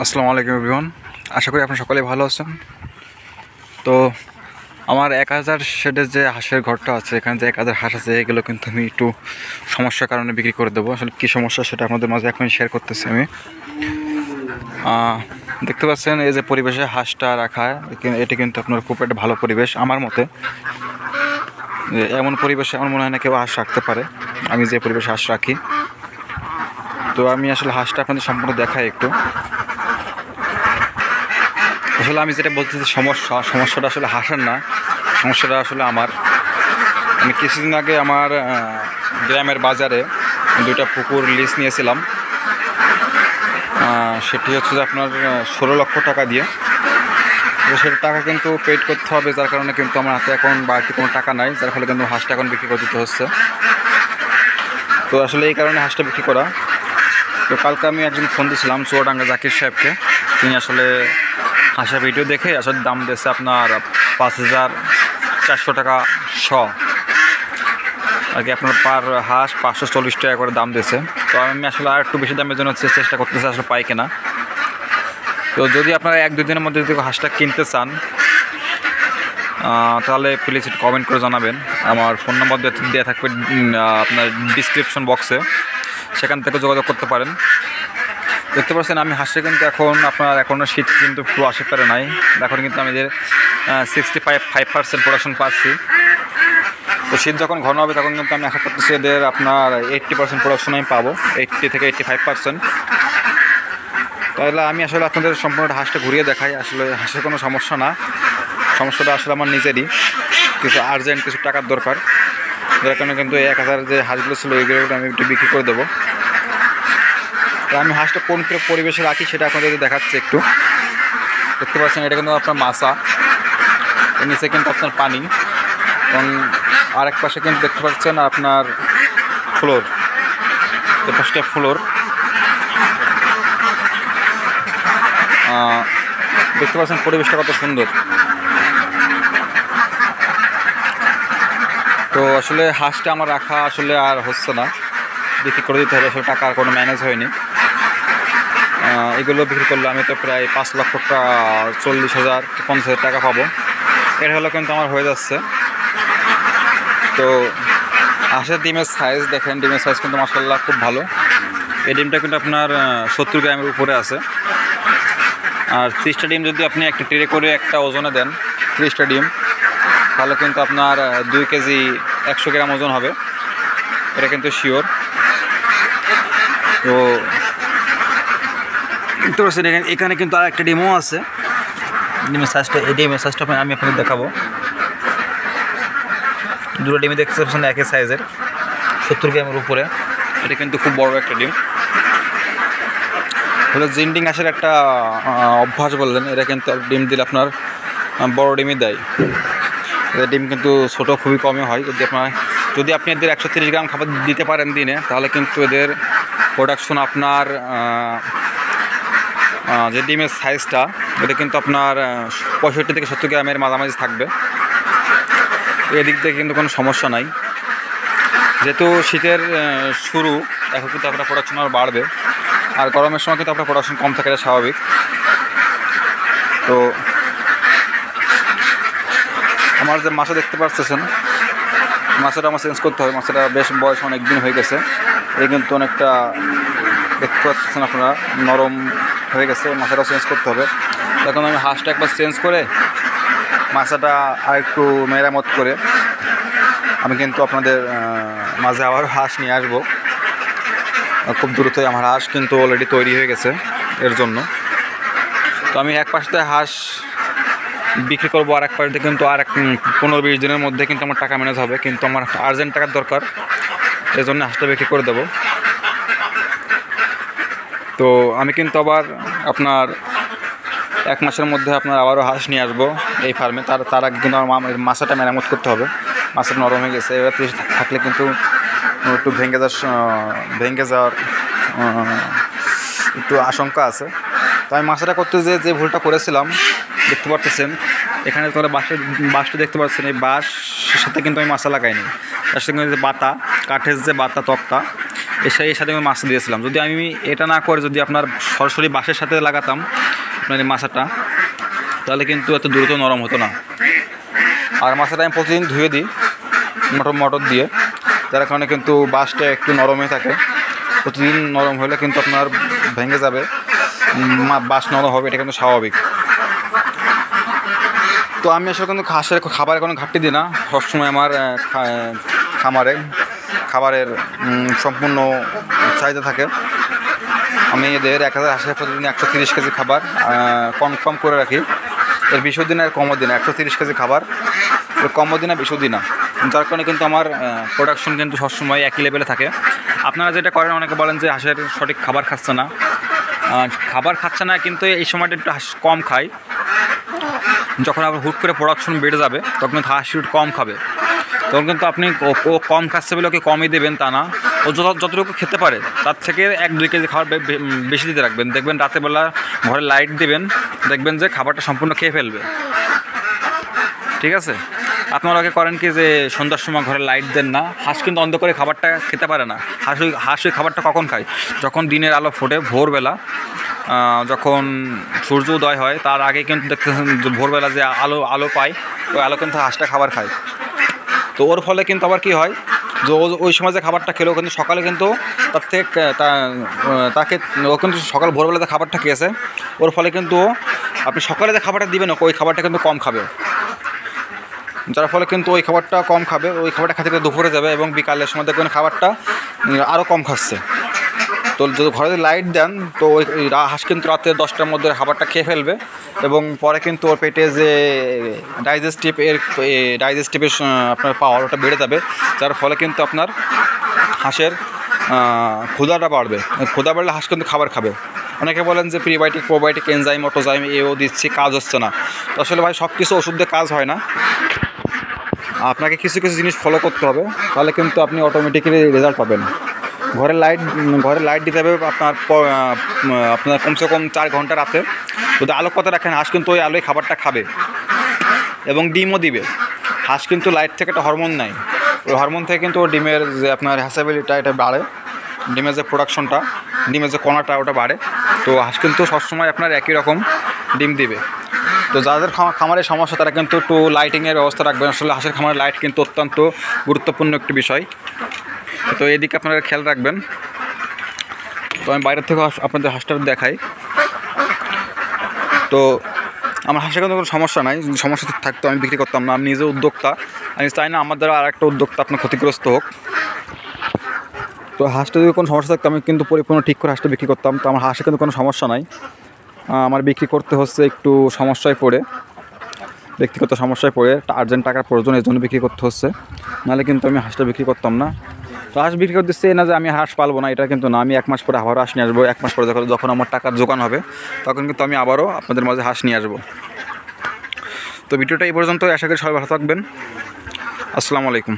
আসসালামু আলাইকুম এভরিওয়ান, আশা করি আপনারা সকলেই ভালো আছেন। তো আমার 1000 শেডের যে হাঁসের ঘরটা আছে, এখানে যে 1000 হাঁস আছে, এগুলো কিন্তু আমি একটু সমস্যার কারণে বিক্রি করে দেবো। আসলে কী সমস্যা সেটা আপনাদের মাঝে এখন শেয়ার করতেছি আমি। দেখতে পাচ্ছেন এই যে পরিবেশে হাঁসটা রাখা, এটি কিন্তু আপনার খুব একটা ভালো পরিবেশ আমার মতে। এমন পরিবেশে আমার মনে হয় না কেউ হাঁস রাখতে পারে, আমি যে পরিবেশে হাঁস রাখি। তো আমি আসলে হাঁসটা আপনাদের সম্পূর্ণ দেখাই একটু। আসলে আমি যেটা বলতেছি সমস্যাটা আসলে হাসার না, সমস্যাটা আসলে আমার। আমি কিছুদিন আগে আমার গ্রামের বাজারে 2টা পুকুর লিজ নিয়েছিলাম। সেটি হচ্ছে যে আপনার 16 লক্ষ টাকা দিয়ে। তো সেটা টাকা কিন্তু পেড করতে হবে, যার কারণে কিন্তু আমার হাতে এখন বাড়তি কোনো টাকা নাই, যার ফলে কিন্তু হাঁসটা এখন বিক্রি করে দিতে হচ্ছে। তো আসলে এই কারণে হাঁসটা বিক্রি করা। তো কালকে আমি একজন ফোন দিয়েছিলাম চুয়াডাঙ্গা জাকির সাহেবকে। তিনি আসলে হাঁসের ভিডিও দেখে আসলে দাম দিয়েছে আপনার 5400 টাকা আর কি, আপনার পার হাঁস 540 টাকা করে দাম দিয়েছে। তো আমি আসলে আর একটু বেশি দামের জন্য চেষ্টা করতেছি, আসলে পাই কিনা। তো যদি আপনারা 1-2 দিনের মধ্যে যদি হাঁসটা কিনতে চান, তাহলে প্লিজ একটু কমেন্ট করে জানাবেন। আমার ফোন নাম্বার দেওয়া থাকবে আপনার ডিসক্রিপশন বক্সে, সেখান থেকে যোগাযোগ করতে পারেন। দেখতে পাচ্ছেন আমি হাঁসে কিন্তু এখনও শীত কিন্তু একটু আসে পারে নাই। এখন কিন্তু আমি 65% প্রোডাকশন পাচ্ছি। তো শীত যখন ঘন হবে তখন কিন্তু আমি আশা করতেছি এদের আপনার 80% প্রোডাকশন আমি পাবো, 80 থেকে 85%। তাহলে আমি আসলে আপনাদের সম্পূর্ণ হাঁসটা ঘুরিয়ে দেখাই। আসলে হাঁসের কোনো সমস্যা না, সমস্যাটা আসলে আমার নিজেরই, কিছু আর্জেন্ট কিছু টাকার দরকার, যার কারণে কিন্তু 1000 যে হাঁসগুলো ছিল ওইগুলো আমি একটু বিক্রি করে দেবো। তো আমি হাঁসটা কোন পরিবেশে রাখি সেটা আপনাদের দেখাচ্ছি একটু। দেখতে পাচ্ছেন এটা কিন্তু আপনার মাছা, এর নিচে কিন্তু আপনার পানি, এবং আরেক পাশে কিন্তু দেখতে পাচ্ছেন আপনার ফ্লোর, এ পাশটা ফ্লোর। দেখতে পাচ্ছেন পরিবেশটা কত সুন্দর। তো আসলে হাঁসটা আমার রাখা আসলে আর হচ্ছে না, বিক্রি করে দিতে হবে। আসলে টাকা আর কোনো ম্যানেজ হয়নি। এগুলো বিক্রি করলে আমি তো প্রায় 5,40,000-50,000 টাকা পাবো। এর হলো কিন্তু আমার হয়ে যাচ্ছে। তো হাঁসের ডিমের সাইজ দেখেন, ডিমের সাইজ কিন্তু মাশাআল্লাহ খুব ভালো। এই ডিমটা কিন্তু আপনার 70 গ্রামের উপরে আছে। আর 30টা ডিম যদি আপনি একটা ট্রে করে একটা ওজনে দেন, 30টা ডিম, তাহলে কিন্তু আপনার 2 কেজি 100 গ্রাম ওজন হবে, এটা কিন্তু শিওর। তো দেখতে পাচ্ছেন এখানে কিন্তু আর একটা ডিমও আছে। ডিমের সাইজটা, এই ডিমের সাইজটা আমি আপনাদের দেখাবো। 2টো ডিমে দেখতে পাচ্ছেন একই সাইজের, 70 গ্রামের উপরে। এটা কিন্তু খুব বড় একটা ডিম। হলো জিন্ডিং হাঁসের একটা অভ্যাস বললেন, এরা কিন্তু ডিম দিলে আপনার বড় ডিমই দেয়। এদের ডিম কিন্তু ছোটো খুবই কমই হয়। যদি আপনি এদের 130 গ্রাম খাবার দিতে পারেন দিনে, তাহলে কিন্তু এদের প্রোডাকশন আপনার যে ডিমের সাইজটা, এটা কিন্তু আপনার 65 থেকে 70 গ্রামের মাঝামাঝি থাকবে। এদিক থেকে কিন্তু কোনো সমস্যা নাই। যেহেতু শীতের শুরু, এখন কিন্তু আপনার প্রোডাকশন আর বাড়বে, আর গরমের সময় কিন্তু আপনার প্রোডাকশন কম থাকে, এটা স্বাভাবিক। তো আমার যে মাছা দেখতে পাচ্ছেন, মাছটা আমার চেঞ্জ করতে হবে। মাছটা বেশ বয়স অনেক দিন হয়ে গেছে, এই কিন্তু অনেকটা দেখতে পাচ্ছেন আপনারা নরম হয়ে গেছে, মাছটা চেঞ্জ করতে হবে। এখন আমি হাঁসটা একবার চেঞ্জ করে মাছটা আর একটু মেরামত করে আমি কিন্তু আপনাদের মাঝে আবার হাঁস নিয়ে আসবো খুব দ্রুতই। আমার হাঁস কিন্তু অলরেডি তৈরি হয়ে গেছে এর জন্য। তো আমি এক পাশে হাঁস বিক্রি করবো, আর এক পাশে কিন্তু আর 15-20 দিনের মধ্যে কিন্তু আমার টাকা ম্যানেজ হবে, কিন্তু আমার আর্জেন্ট টাকার দরকার, এই জন্য হাঁসটা বিক্রি করে দেবো। তো আমি কিন্তু আবার আপনার 1 মাসের মধ্যে আপনার আবারও হাঁস নিয়ে আসবো এই ফার্মে। তার আগে কিন্তু আমার মাছটা মেরামত করতে হবে। মাছটা নরম হয়ে গেছে, এবার থাকলে কিন্তু একটু ভেঙে যাওয়ার একটু আশঙ্কা আছে। তো আমি মাছটা করতে যে ভুলটা করেছিলাম, দেখতে পাচ্ছেন এখানে তোমরা বাঁশটা দেখতে পাচ্ছেন, এই বাঁশের সাথে কিন্তু আমি মাছা লাগাইনি। তার সঙ্গে যে বাতা, কাঠের যে বাতা তক্তা, এর সাথে আমি মাছ দিয়েছিলাম। যদি আমি এটা না করে যদি আপনার সরাসরি বাঁশের সাথে লাগাতাম আপনার এই মাছাটা, তাহলে কিন্তু এত দ্রুত নরম হতো না। আর মাছাটা আমি প্রতিদিন ধুয়ে দিই মোটর দিয়ে, যার কারণে কিন্তু বাঁশটা একটু নরম হয়ে থাকে। প্রতিদিন নরম হলে কিন্তু আপনার ভেঙে যাবে, বাঁশ নরম হবে, এটা কিন্তু স্বাভাবিক। তো আমি আসলে কিন্তু হাঁসের খাবারের কোনো ঘাটতি দিই না। সবসময় আমার খাবারের সম্পূর্ণ চাহিদা থাকে। আমি এদের 1000 হাঁসের প্রতিদিন 130 কেজি খাবার কনফার্ম করে রাখি। এর 20 দিন আর কমও দিন 130 কেজি খাবার, কমও দিন আর 20 দিন না। যার কারণে কিন্তু আমার প্রোডাকশন কিন্তু সবসময় একই লেভেলে থাকে। আপনারা যেটা করেন, অনেকে বলেন যে হাঁসের সঠিক খাবার খাচ্ছে না, কিন্তু এই সময়টা একটু হাঁস কম খায়। যখন আপনার হুট করে প্রোডাকশন বেড়ে যাবে তখন কিন্তু হাঁস কম খাবে। তখন কিন্তু আপনি ও কম খাচ্ছে বলে ওকে কমই দেবেন তা না, ও যতটুকু খেতে পারে তার থেকে 1-2 কেজি খাবার বেশি দিতে রাখবেন। দেখবেন রাতেরবেলা ঘরে লাইট দেবেন, দেখবেন যে খাবারটা সম্পূর্ণ খেয়ে ফেলবে। ঠিক আছে? আপনারা ওকে করেন কি যে সন্ধ্যার সময় ঘরে লাইট দেন না, হাঁস কিন্তু অন্ধকারে খাবারটা খেতে পারে না। হাঁস ওই খাবারটা কখন খায়? যখন দিনের আলো ফোটে, ভোরবেলা যখন সূর্য উদয় হয় তার আগে কিন্তু দেখতেছেন যে ভোরবেলা যে আলো পায়, ওই আলো কিন্তু হাঁসটা খাবার খায়। তো ওর ফলে কিন্তু আবার কী হয়, যে ওই সময় যে খাবারটা খেলেও কিন্তু সকালে কিন্তু তার থেকে তাকে ও কিন্তু সকাল ভোরবেলাতে খাবারটা খেয়েছে, ওর ফলে কিন্তু আপনি সকালে যে খাবারটা দিবেন ওই খাবারটা কিন্তু কম খাবে। যার ফলে কিন্তু ওই খাবারটা কম খাবে, ওই খাবারটা খেতে খেতে দুপুরে যাবে এবং বিকালের সময় দেখবেন খাবারটা আরও কম খাচ্ছে। তো যদি ঘরে লাইট দেন তো ওই হাঁস কিন্তু রাতে 10টার মধ্যে খাবারটা খেয়ে ফেলবে এবং পরে কিন্তু ওর পেটে যে ডাইজেস্টিভের আপনার পাওয়ার ওটা বেড়ে যাবে। যার ফলে কিন্তু আপনার হাঁসের ক্ষুধাটা বাড়বে। ক্ষুধা বাড়লে হাঁস কিন্তু খাবার খাবে। অনেকে বলেন যে প্রিবায়োটিক, প্রোবায়োটিক, এনজাইম, অটোজাইম এও দিচ্ছি, কাজ হচ্ছে না। তো আসলে ভাই সব কিছু ওষুধ দিয়ে কাজ হয় না। আপনাকে কিছু জিনিস ফলো করতে হবে, তাহলে কিন্তু আপনি অটোমেটিক্যালি রেজাল্ট পাবেন। ঘরে লাইট দিতে হবে আপনার কমসে কম 4 ঘন্টা রাতে। যদি আলোকপাতে রাখেন হাঁস কিন্তু ওই আলোয় খাবারটা খাবে এবং ডিমও দিবে। হাঁস কিন্তু লাইট থেকে একটা হরমোন নেয়, ওই হরমোন থেকে কিন্তু ডিমের যে আপনার হ্যাসাবিলিটা এটা বাড়ে, ডিমের যে প্রোডাকশনটা, ডিমের যে কণাটা ওটা বাড়ে। তো হাঁস কিন্তু সবসময় আপনার একই রকম ডিম দিবে। তো যাদের খামারের সমস্যা তারা কিন্তু একটু লাইটিংয়ের ব্যবস্থা রাখবেন। আসলে হাঁসের খামারের লাইট কিন্তু অত্যন্ত গুরুত্বপূর্ণ একটি বিষয়, তো এদিকে আপনারা খেয়াল রাখবেন। তো আমি বাইরের থেকে আপনাদের হাঁসটা দেখাই। তো আমার হাঁসের কিন্তু কোনো সমস্যা নাই, যদি সমস্যা থাকতো আমি বিক্রি করতাম না। আমি নিজে উদ্যোক্তা, আমি চাই না আমার দ্বারা আরেকটা উদ্যোক্তা আপনার ক্ষতিগ্রস্ত হোক। তো হাঁসটা যদি কোনো সমস্যা থাকতো আমি কিন্তু পরিপূর্ণ ঠিক করে হাঁসটা বিক্রি করতাম। তো আমার হাঁসের কিন্তু কোনো সমস্যা নাই, আমার বিক্রি করতে হচ্ছে একটু সমস্যায় পড়ে, ব্যক্তিগত সমস্যায় পড়ে আর্জেন্ট টাকার প্রয়োজন, এই জন্য বিক্রি করতে হচ্ছে, নাহলে কিন্তু আমি হাঁসটা বিক্রি করতাম না। তো হাঁস বিক্রি করতে দিচ্ছে না যে আমি হাঁস পালবো না, এটা কিন্তু না। আমি 1 মাস পরে আবারও হাঁস নিয়ে আসবো। 1 মাস পরে যখন আমার টাকার জোগান হবে তখন কিন্তু আমি আবারও আপনাদের মাঝে হাঁস নিয়ে আসবো। তো ভিডিওটা এই পর্যন্ত, আশা করি সবাই ভালো থাকবেন। আসসালামু আলাইকুম।